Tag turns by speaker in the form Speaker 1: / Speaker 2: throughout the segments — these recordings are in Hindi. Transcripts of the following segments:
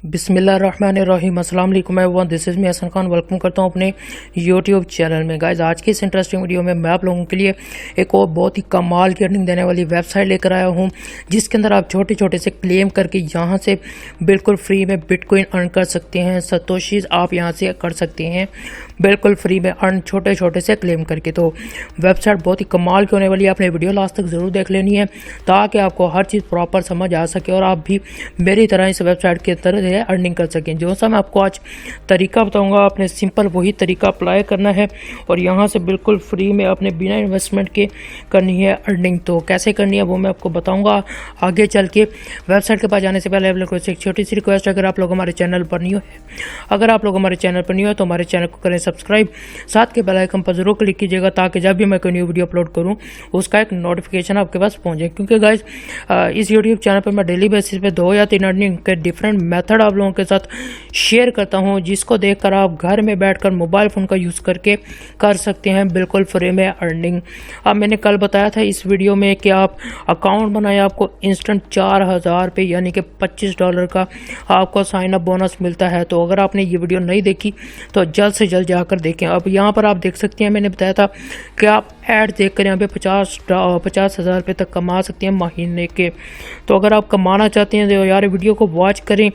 Speaker 1: बिस्मिल्लाहिर्रहमानिर्रहीम अस्सलाम वालेकुम everyone, this is me Hassan Khan. Welcome करता हूं अपने यूट्यूब चैनल में। गाइस, आज की इस इंटरेस्टिंग वीडियो में मैं आप लोगों के लिए एक और बहुत ही कमाल की अर्निंग देने वाली वेबसाइट लेकर आया हूं, जिसके अंदर आप छोटे छोटे से क्लेम करके यहां से बिल्कुल फ्री में बिटकॉइन अर्न कर सकते हैं। सतोशीज आप यहां से कर सकते हैं बिल्कुल फ्री में अर्न, छोटे छोटे से क्लेम करके। तो वेबसाइट बहुत ही कमाल की होने वाली है। आपने वीडियो लास्ट तक ज़रूर देख लेनी है ताकि आपको हर चीज़ प्रॉपर समझ आ सके और आप भी मेरी तरह इस वेबसाइट के तरह अर्निंग कर सकें। जो सा मैं आपको आज तरीका बताऊंगा, आपने सिंपल वही तरीका अप्लाई करना है और यहाँ से बिल्कुल फ्री में आपने बिना इन्वेस्टमेंट के करनी है अर्निंग। तो कैसे करनी है वो मैं आपको बताऊंगा आगे चल के। वेबसाइट के पास जाने से पहले आप लोगों को एक छोटी सी रिक्वेस्ट है, अगर आप लोग हमारे चैनल पर न्यू है तो हमारे चैनल को करें सब्सक्राइब, साथ के बेल आइकन पर जरूर क्लिक कीजिएगा ताकि जब भी मैं कोई न्यू वीडियो अपलोड करूँ उसका एक नोटिफिकेशन आपके पास पहुँचे। क्योंकि गाइज इस यूट्यूब चैनल पर मैं डेली बेसिस पे 2 या 3 अर्निंग के डिफरेंट मेथड आप लोगों के साथ शेयर करता हूं, जिसको देखकर आप घर में बैठकर मोबाइल फ़ोन का यूज़ करके कर सकते हैं बिल्कुल फ्री में अर्निंग। अब मैंने कल बताया था इस वीडियो में कि आप अकाउंट बनाए, आपको इंस्टेंट 4000 पे यानी कि $25 का आपको साइन अप बोनस मिलता है। तो अगर आपने ये वीडियो नहीं देखी तो जल्द से जल्द जाकर देखें। अब यहाँ पर आप देख सकते हैं, मैंने बताया था कि आप ऐड देखकर यहाँ पे 50,000 रुपये तक कमा सकते हैं महीने के। तो अगर आप कमाना चाहते हैं तो यार वीडियो को वॉच करें,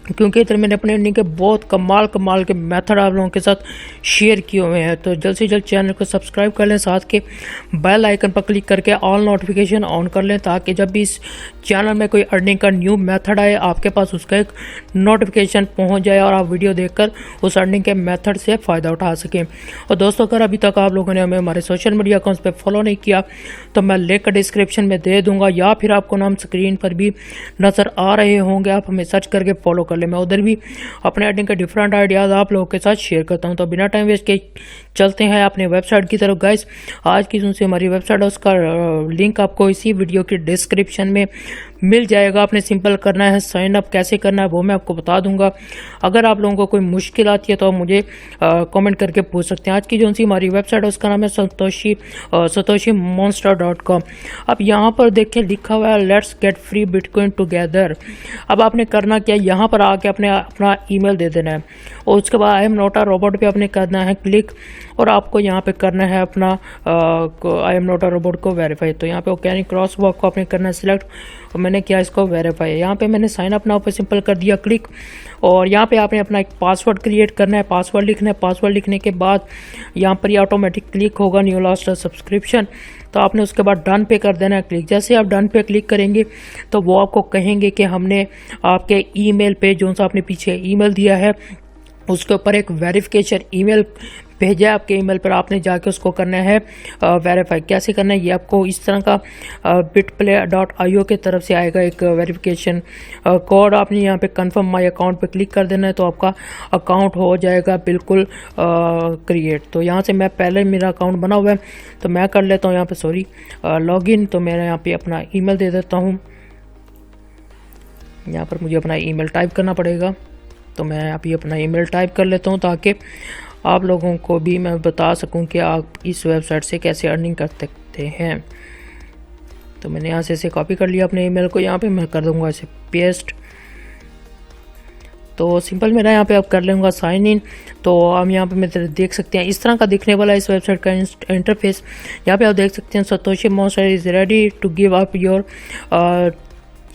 Speaker 1: क्योंकि इधर मैंने अपने अर्निंग के बहुत कमाल के मेथड आप लोगों के साथ शेयर किए हुए हैं। तो जल्द से जल्द चैनल को सब्सक्राइब कर लें, साथ के बेल आइकन पर क्लिक करके ऑल नोटिफिकेशन ऑन कर लें ताकि जब भी इस चैनल में कोई अर्निंग का न्यू मेथड आए आपके पास उसका एक नोटिफिकेशन पहुंच जाए और आप वीडियो देखकर उस अर्निंग के मेथड से फ़ायदा उठा सकें। और दोस्तों, अगर अभी तक आप लोगों ने हमें हमारे सोशल मीडिया अकाउंट्स पर फॉलो नहीं किया तो मैं लिंक डिस्क्रिप्शन में दे दूँगा या फिर आपको नाम स्क्रीन पर भी नज़र आ रहे होंगे, आप हमें सर्च करके फॉलो कर ले। मैं उधर भी अपने अर्निंग के डिफरेंट आइडियाज़ आप लोगों के साथ शेयर करता हूं। तो बिना टाइम वेस्ट के चलते हैं अपने वेबसाइट की तरफ। गाइस, आज की जो हमारी वेबसाइट है उसका लिंक आपको इसी वीडियो की डिस्क्रिप्शन में मिल जाएगा। आपने सिंपल करना है, साइन अप कैसे करना है वो मैं आपको बता दूंगा। अगर आप लोगों को कोई मुश्किल आती है तो आप मुझे कमेंट करके पूछ सकते हैं। आज की जो सी हमारी वेबसाइट है उसका नाम है satoshi-monster.com। अब यहाँ पर देखिए लिखा हुआ है let's get free bitcoin together. अब आपने करना क्या, यहाँ पर आके आपने अपना ईमेल दे देना है और उसके बाद I am not a robot पे आपने करना है क्लिक और आपको यहाँ पे करना है अपना I am not a robot को वेरीफाई। तो यहाँ पे कैन क्रॉस वर्क को आपने करना है सिलेक्ट और मैंने किया इसको वेरीफाई। यहाँ पे मैंने साइन अप नाउ पे सिंपल कर दिया क्लिक और यहाँ पे आपने अपना एक पासवर्ड क्रिएट करना है, पासवर्ड लिखना है। पासवर्ड लिखने के बाद यहाँ पर ये ऑटोमेटिक क्लिक होगा न्यू लास्ट सब्सक्रिप्शन, तो आपने उसके बाद डन पे कर देना है क्लिक। जैसे आप डन पे क्लिक करेंगे तो वो आपको कहेंगे कि हमने आपके ईमेल पे जो सा आपने पीछे ईमेल दिया है उसके ऊपर एक वेरिफिकेशन ईमेल भेजा है आपके ईमेल पर, आपने जाके उसको करना है वेरीफाई। कैसे करना है ये आपको इस तरह का bitplay.io के तरफ से आएगा एक वेरिफिकेशन कोड। आपने यहाँ पे कंफर्म माय अकाउंट पे क्लिक कर देना है तो आपका अकाउंट हो जाएगा बिल्कुल क्रिएट। तो यहाँ से मैं पहले मेरा अकाउंट बना हुआ है तो मैं कर लेता हूँ यहाँ पे लॉगिन। तो मैं यहाँ पे अपना ईमेल दे देता हूँ। यहाँ पर मुझे अपना ईमेल टाइप करना पड़ेगा, तो मैं अभी अपना ईमेल टाइप कर लेता हूँ ताकि आप लोगों को भी मैं बता सकूं कि आप इस वेबसाइट से कैसे अर्निंग कर सकते हैं। तो मैंने यहाँ से कॉपी कर लिया अपने ईमेल को, यहाँ पे मैं कर दूंगा इसे पेस्ट। तो सिंपल मेरा यहाँ पे आप कर लूँगा साइन इन। तो हम यहाँ पे मैं देख सकते हैं इस तरह का दिखने वाला इस वेबसाइट का इंटरफेस। यहाँ पे आप देख सकते हैं Satoshi Monster is ready to give up your,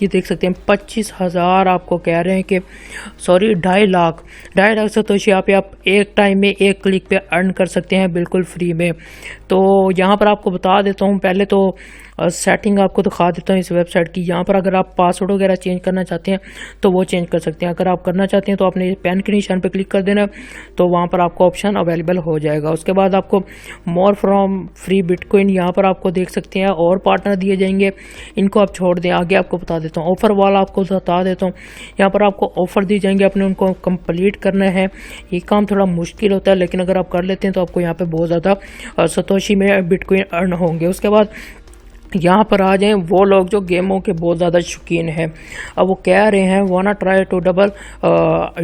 Speaker 1: ये देख सकते हैं 25,000 आपको कह रहे हैं कि 2.5 लाख सतोशी यहाँ पे आप एक टाइम में एक क्लिक पे अर्न कर सकते हैं बिल्कुल फ्री में। तो यहाँ पर आपको बता देता हूँ, पहले तो सेटिंग आपको दिखा देता हूँ इस वेबसाइट की। यहाँ पर अगर आप पासवर्ड वगैरह चेंज करना चाहते हैं तो वो चेंज कर सकते हैं। अगर आप करना चाहते हैं तो आपने पेन के निशान पे क्लिक कर देना, तो वहाँ पर आपको ऑप्शन अवेलेबल हो जाएगा। उसके बाद आपको मोर फ्रॉम फ्री बिटकॉइन, यहाँ पर आपको देख सकते हैं और पार्टनर दिए जाएंगे, इनको आप छोड़ दें। आगे आपको बता देता हूँ ऑफ़र वाला आपको बता देता हूँ। यहाँ पर आपको ऑफ़र दी जाएंगे, अपने उनको कंप्लीट करना है। ये काम थोड़ा मुश्किल होता है लेकिन अगर आप कर लेते हैं तो आपको यहाँ पे बहुत ज़्यादा सतोशी में बिटकॉइन अर्न होंगे। उसके बाद यहाँ पर आ जाएं वो लोग जो गेमों के बहुत ज़्यादा शौकीन हैं। अब वो कह रहे हैं wanna try to double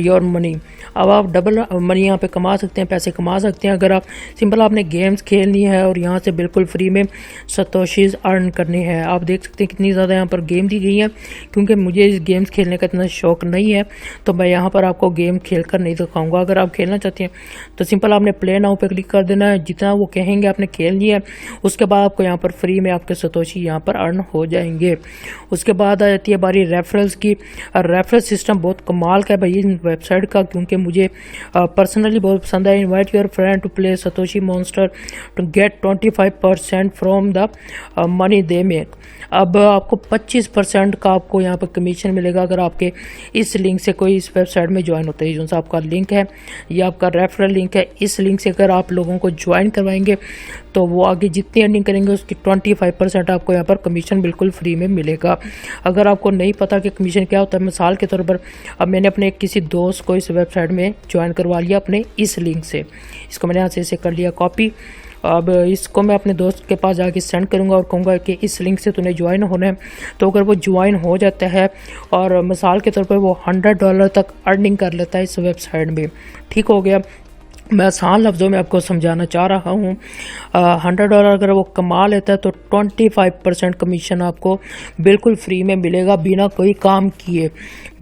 Speaker 1: your money. अब आप डबल मनी यहाँ पे कमा सकते हैं, पैसे कमा सकते हैं अगर आप सिंपल आपने गेम्स खेलनी है और यहाँ से बिल्कुल फ्री में सतोशीज अर्न करनी है। आप देख सकते हैं कितनी ज़्यादा यहाँ पर गेम दी गई है। क्योंकि मुझे इस गेम्स खेलने का इतना शौक नहीं है तो मैं यहाँ पर आपको गेम खेल कर नहीं दिखाऊँगा। अगर आप खेलना चाहते हैं तो सिंपल आपने प्ले नाउ पे क्लिक कर देना है। जितना वो कहेंगे आपने खेलनी है, उसके बाद आपको यहाँ पर फ्री में आपके सतोशी यहाँ पर अर्न हो जाएंगे। उसके बाद आ जाती है बारी रेफरल्स की। रेफरल सिस्टम बहुत कमाल का है भाई इन वेबसाइट का, क्योंकि मुझे पर्सनली बहुत पसंद है। Invite your friend to play Satoshi Monster to get 25% from the money they make. अब आपको 25% का आपको यहाँ पर कमीशन मिलेगा अगर आपके इस लिंक से कोई इस वेबसाइट में ज्वाइन होता है। जो सा आपका लिंक है ये आपका रेफरल लिंक है, इस लिंक से अगर आप लोगों को ज्वाइन करवाएंगे तो वो आगे जितनी अर्निंग करेंगे उसकी 25% आपको यहाँ पर कमीशन बिल्कुल फ्री में मिलेगा। अगर आपको नहीं पता कि कमीशन क्या होता है, मिसाल के तौर पर अब मैंने अपने किसी दोस्त को इस वेबसाइट में ज्वाइन करवा लिया अपने इस लिंक से। इसको मैंने यहाँ से इसे कर लिया कॉपी। अब इसको मैं अपने दोस्त के पास जाके सेंड करूंगा और कहूँगा कि इस लिंक से तूने ज्वाइन होना है। तो अगर वो ज्वाइन हो जाता है और मिसाल के तौर पर वो $100 तक अर्निंग कर लेता है इस वेबसाइट में, ठीक हो गया। मैं आसान लफ्ज़ों में आपको समझाना चाह रहा हूँ। $100 अगर वो कमा लेता है तो 25% कमीशन आपको बिल्कुल फ्री में मिलेगा बिना कोई काम किए।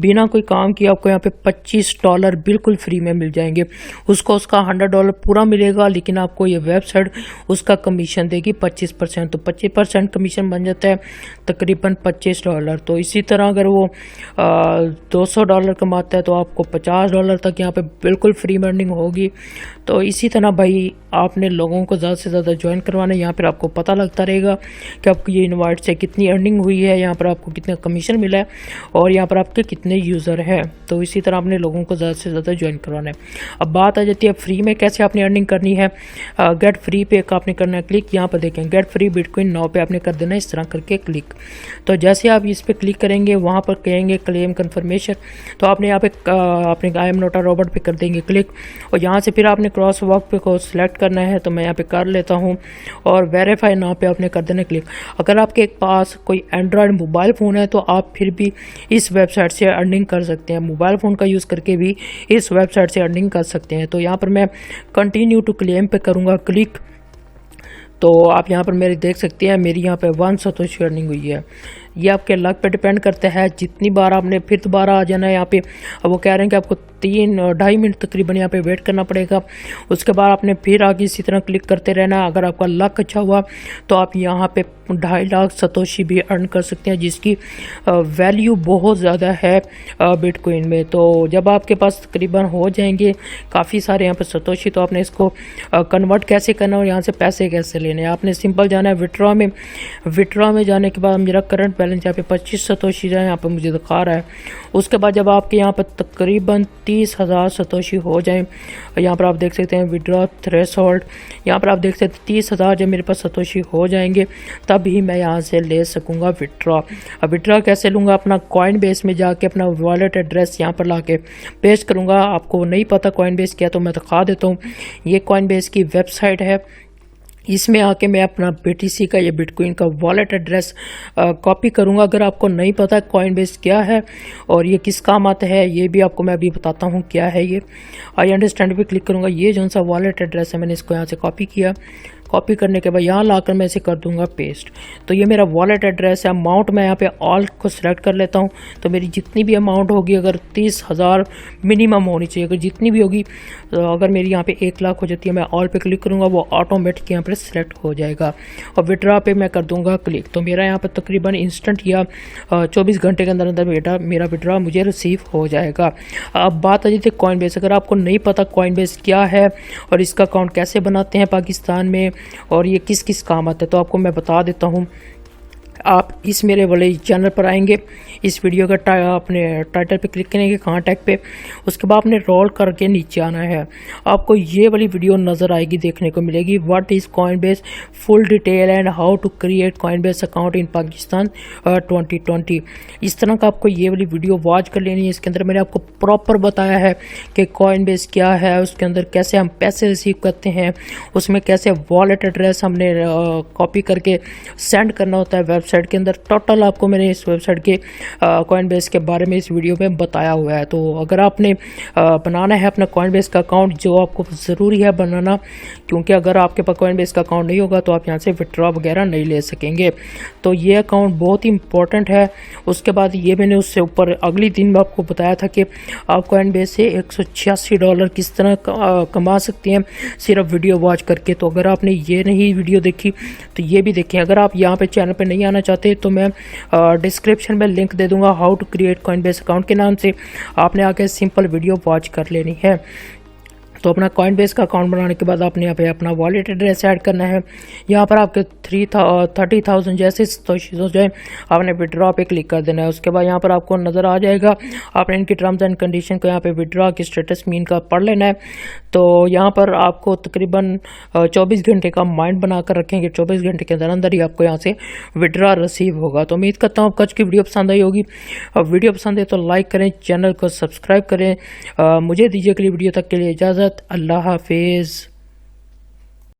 Speaker 1: बिना कोई काम किए आपको यहाँ पे $25 बिल्कुल फ्री में मिल जाएंगे। उसको उसका $100 पूरा मिलेगा, लेकिन आपको ये वेबसाइट उसका कमीशन देगी 25%। तो 25% कमीशन बन जाता है तकरीबन $25। तो इसी तरह अगर वो $200 कमाता है तो आपको $50 तक यहाँ पे बिल्कुल फ्री में अर्निंग होगी। तो इसी तरह भाई आपने लोगों को ज़्यादा से ज़्यादा ज्वाइन करवाना है। यहाँ पर आपको पता लगता रहेगा कि आपको ये इनवाइट से कितनी अर्निंग हुई है, यहाँ पर आपको कितना कमीशन मिला है और यहाँ पर आपके कितने यूज़र हैं। तो इसी तरह आपने लोगों को ज़्यादा से ज़्यादा ज्वाइन करवाना है। अब बात आ जाती है फ्री में कैसे आपने अर्निंग करनी है। गेट फ्री पे का आपने करना है क्लिक। यहाँ पर देखें गेट फ्री बिटकॉइन नाउ पे आपने कर देना है इस तरह करके क्लिक। तो जैसे आप इस पर क्लिक करेंगे वहाँ पर कहेंगे क्लेम कन्फर्मेशन, तो आपने यहाँ पे आपने I am not a robot पे कर देंगे क्लिक। और यहाँ से फिर आपने क्रॉस वॉक पे को सिलेक्ट करना है, तो मैं यहाँ पे कर लेता हूँ। और वेरीफाई नाउ पे आपने कर देना क्लिक। अगर आपके पास कोई एंड्रॉयड मोबाइल फ़ोन है तो आप फिर भी इस वेबसाइट से अर्निंग कर सकते हैं। मोबाइल फ़ोन का यूज़ करके भी इस वेबसाइट से अर्निंग कर सकते हैं। तो यहाँ पर मैं कंटिन्यू टू क्लेम पे करूँगा क्लिक। तो आप यहाँ पर मेरी देख सकते हैं मेरी यहाँ पे 1 सतोशी अर्निंग हुई है। ये आपके लक पे डिपेंड करता है, जितनी बार आपने फिर दोबारा आ जाना है यहाँ पे। अब वो कह रहे हैं कि आपको 3-2.5 मिनट तकरीबन यहाँ पे वेट करना पड़ेगा। उसके बाद आपने फिर आगे इसी तरह क्लिक करते रहना। अगर आपका लक अच्छा हुआ तो आप यहाँ पे 2.5 लाख सतोशी भी अर्न कर सकते हैं, जिसकी वैल्यू बहुत ज़्यादा है बिटकॉइन में। तो जब आपके पास तकरीबन हो जाएंगे काफ़ी सारे यहाँ पर सतोशी, तो आपने इसको कन्वर्ट कैसे करना और यहाँ से पैसे कैसे लेने हैं। आपने सिंपल जाना है विड्रॉ में। विड्रॉ में जाने के बाद मेरा करंट बैलेंस यहाँ पे 25 सतोशी जो है यहाँ पर मुझे दिखा रहा है। उसके बाद जब आपके यहाँ पर तकरीबन 30,000 सतोशी हो जाए, यहाँ पर आप देख सकते हैं विड्रॉ थ्रेशोल्ड, यहाँ पर आप देख सकते हैं 30,000 जब मेरे पास सतोशी हो जाएंगे तभी मैं यहाँ से ले सकूँगा विड्रॉ। अब विड्रॉ कैसे लूँगा, अपना कॉइनबेस में जाके अपना वॉलेट एड्रेस यहाँ पर ला के पेस्ट करूँगा। आपको नहीं पता कॉइनबेस क्या, तो मैं दिखा देता हूँ। ये कॉइनबेस की वेबसाइट है, इसमें आके मैं अपना BTC का ये बिटकॉइन का वॉलेट एड्रेस कॉपी करूंगा। अगर आपको नहीं पता कॉइनबेस क्या है और ये किस काम आता है, ये भी आपको मैं अभी बताता हूँ क्या है ये। आई अंडरस्टैंड पे क्लिक करूंगा। ये जो सा वॉलेट एड्रेस है मैंने इसको यहाँ से कॉपी किया। कॉपी करने के बाद यहाँ लाकर मैं इसे कर दूंगा पेस्ट। तो ये मेरा वॉलेट एड्रेस है। अमाउंट मैं यहाँ पे ऑल को सिलेक्ट कर लेता हूँ। तो मेरी जितनी भी अमाउंट होगी, अगर 30,000 मिनिमम होनी चाहिए, अगर जितनी भी होगी, तो अगर मेरी यहाँ पे 1 लाख हो जाती है मैं ऑल पे क्लिक करूँगा, वो ऑटोमेटिक यहाँ पर सिलेक्ट हो जाएगा। और विड्रॉ पे मैं कर दूँगा क्लिक। तो मेरा यहाँ पर तकरीबन इंस्टेंट या 24 घंटे के अंदर अंदर मेरा विड्रॉ मुझे रिसीव हो जाएगा। अब बात आ जाती है कॉइनबेस। अगर आपको नहीं पता कॉइनबेस क्या है और इसका अकाउंट कैसे बनाते हैं पाकिस्तान में और ये किस किस काम आता है, तो आपको मैं बता देता हूँ। आप इस मेरे वाले चैनल पर आएंगे, इस वीडियो का अपने टाइटल पे क्लिक करेंगे कॉन्टैक्ट पे, उसके बाद आपने रोल करके नीचे आना है। आपको ये वाली वीडियो नज़र आएगी, देखने को मिलेगी, what is Coinbase full detail and how to create Coinbase account in Pakistan 2020। इस तरह का आपको ये वाली वीडियो वॉच कर लेनी है। इसके अंदर मैंने आपको प्रॉपर बताया है कि कॉइनबेस क्या है, उसके अंदर कैसे हम पैसे रिसीव करते हैं, उसमें कैसे वॉलेट एड्रेस हमने कॉपी करके सेंड करना होता है वेबसाइट के अंदर। टोटल आपको मैंने इस वेबसाइट के कॉइनबेस के बारे में इस वीडियो में बताया हुआ है। तो अगर आपने बनाना है अपना कॉइनबेस का अकाउंट, जो आपको ज़रूरी है बनाना, क्योंकि अगर आपके पास कॉइनबेस का अकाउंट नहीं होगा तो आप यहाँ से विड्रॉ वगैरह नहीं ले सकेंगे। तो ये अकाउंट बहुत ही इंपॉर्टेंट है। उसके बाद ये मैंने उससे ऊपर अगली दिन में आपको बताया था कि आप कॉइनबेस से $186 किस तरह कमा सकते हैं सिर्फ वीडियो वॉच करके। तो अगर आपने ये नहीं वीडियो देखी तो ये भी देखें। अगर आप यहाँ पे चैनल पे नहीं आना चाहते तो मैं डिस्क्रिप्शन में लिंक दे दूंगा, how to create Coinbase account के नाम से। आपने आके सिंपल वीडियो वॉच कर लेनी है। तो अपना कॉइनबेस का अकाउंट बनाने के बाद आपने यहाँ पे अपना वॉलेट एड्रेस ऐड करना है। यहाँ पर आपके 30,000 जैसे हो जाए आपने विड्रॉ पे क्लिक कर देना है। उसके बाद यहाँ पर आपको नज़र आ जाएगा, आपने इनकी टर्म्स एंड कंडीशन को यहाँ पे विड्रॉ की स्टेटस मीन का पढ़ लेना है। तो यहाँ पर आपको तकरीबन 24 घंटे का माइंड बना कर रखेंगे, 24 घंटे के अंदर अंदर ही आपको यहाँ से विड्रॉ रिसीव होगा। तो उम्मीद करता हूँ आपको आज की वीडियो पसंद आई होगी। वीडियो पसंद है तो लाइक करें, चैनल को सब्सक्राइब करें। मुझे दीजिए अगली वीडियो तक के लिए इजाज़त। अल्लाह हाफिज़।